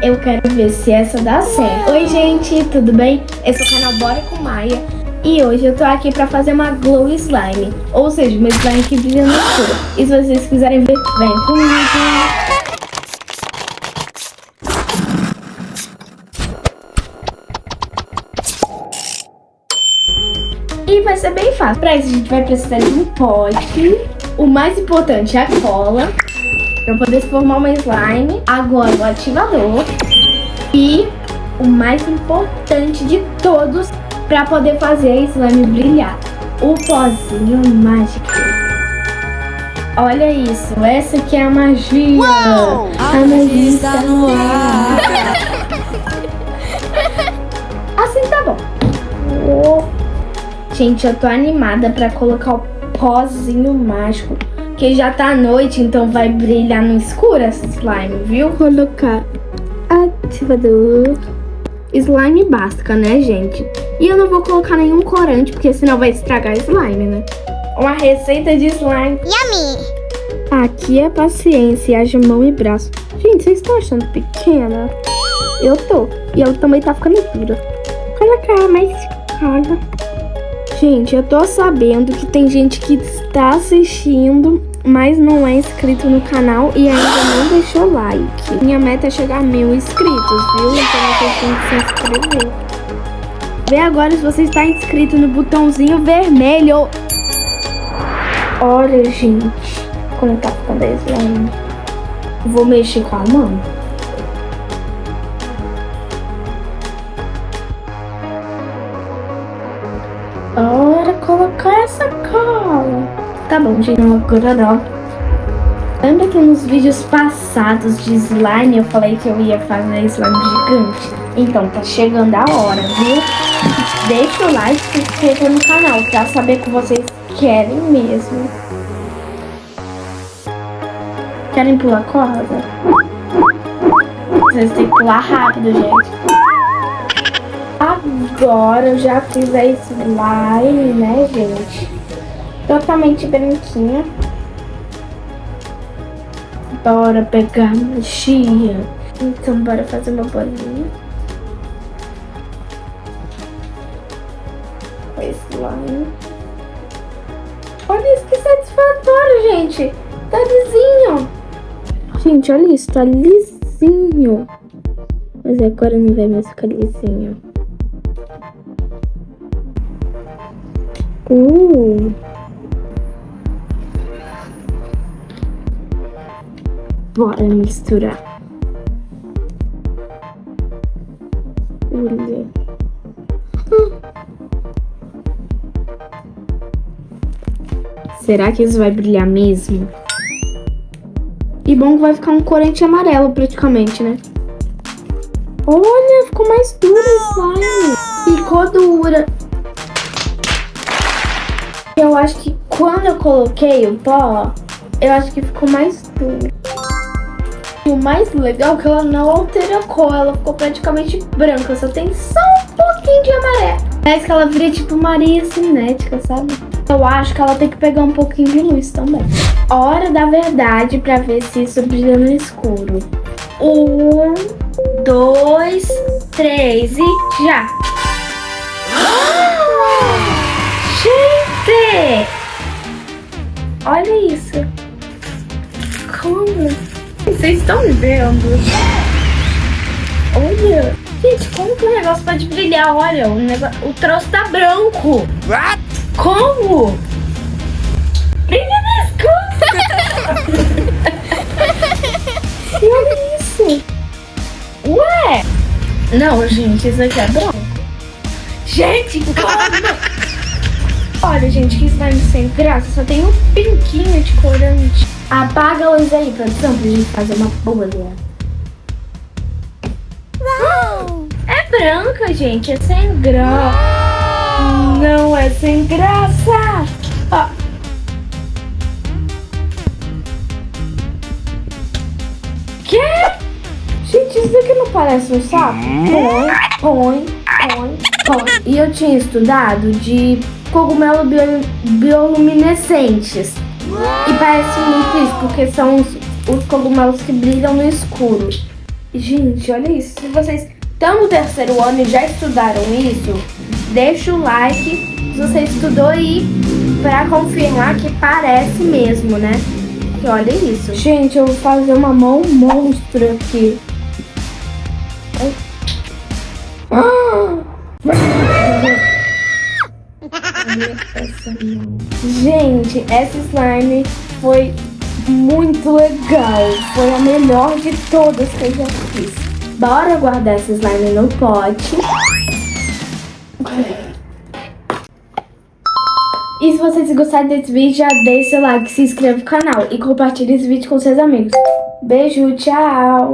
Eu quero ver se essa dá certo. Oi, gente, tudo bem? Esse é o canal Bora com Maia. E hoje eu tô aqui pra fazer uma glow slime. Ou seja, uma slime que brilha no escuro. E se vocês quiserem ver, vem comigo. E vai ser bem fácil. Pra isso a gente vai precisar de um pote. O mais importante é a cola, pra poder formar uma slime. Agora o ativador. E o mais importante de todos, pra poder fazer a slime brilhar, o pozinho mágico. Olha isso, essa aqui é a magia. Uou! A magia está no ar. Assim tá bom. Gente, eu tô animada pra colocar o pozinho mágico, que já tá à noite, então vai brilhar no escuro essa slime, viu? Colocar ativador. Slime básica, né, gente? E eu não vou colocar nenhum corante, porque senão vai estragar a slime, né? Uma receita de slime. Yummy! Aqui é paciência, haja mão e braço. Gente, vocês estão achando pequena? Eu tô. E ela também tá ficando dura. Colocar mais carga. Gente, eu tô sabendo que tem gente que está assistindo, mas não é inscrito no canal e ainda não deixou like. Minha meta é chegar a 1000 inscritos, viu? Então vocês têm que se inscrever. Vê agora se você está inscrito no botãozinho vermelho. Olha, gente, como tá ficando a slime. Vou mexer com a mão. Bora colocar essa cola. Tá bom, gente, agora não. Lembra que nos vídeos passados de slime eu falei que eu ia fazer slime gigante? Então tá chegando a hora, viu? Deixa o like e se inscreva no canal pra saber que vocês querem mesmo. Querem pular corda? Vocês têm que pular rápido, gente. Agora eu já fiz a slime, né, gente? Totalmente branquinha. Bora pegar a magia. Então bora fazer uma bolinha. Com slime. Olha isso, que satisfatório, gente. Tá lisinho. Gente, olha isso, tá lisinho. Mas agora não vai mais ficar lisinho. Bora misturar. Olha. Será que isso vai brilhar mesmo? E bom que vai ficar um corante amarelo praticamente, né? Olha, ficou mais dura a slime. Ficou dura. Eu acho que quando eu coloquei o pó, eu acho que ficou mais duro. E o mais legal é que ela não altera a cor, ela ficou praticamente branca, só tem só um pouquinho de amarelo. Parece que ela vira tipo Maria cinética, sabe? Eu acho que ela tem que pegar um pouquinho de luz também. Hora da verdade pra ver se isso brilha no escuro. 1, 2, 3 e já! Gente! Olha isso! Como? Vocês estão vendo? Olha! Gente, como que o negócio pode brilhar? Olha, o troço tá branco! What? Como? Brilha no escuro! E olha isso! Ué! Não, gente, isso aqui é branco. Gente, como? Olha, gente, que slime sem graça. Só tem um pinquinho de corante. Apaga a luz aí, produção, pra gente fazer uma bolha. Uau! É branca, gente. É sem graça. Não é sem graça. Ó. Que? Gente, isso daqui não parece um sapo? Põe. E eu tinha estudado de cogumelo bioluminescentes. E parece muito isso, porque são os cogumelos que brilham no escuro. Gente, olha isso. Se vocês estão no terceiro ano e já estudaram isso, deixa o like se você estudou aí pra confirmar que parece mesmo, né? E olha isso. Gente, eu vou fazer uma mão monstro aqui. Gente, essa slime foi muito legal. Foi a melhor de todas que eu já fiz. Bora guardar essa slime no pote. E se vocês gostaram desse vídeo, já deixa seu like, se inscreva no canal e compartilhe esse vídeo com seus amigos. Beijo, tchau!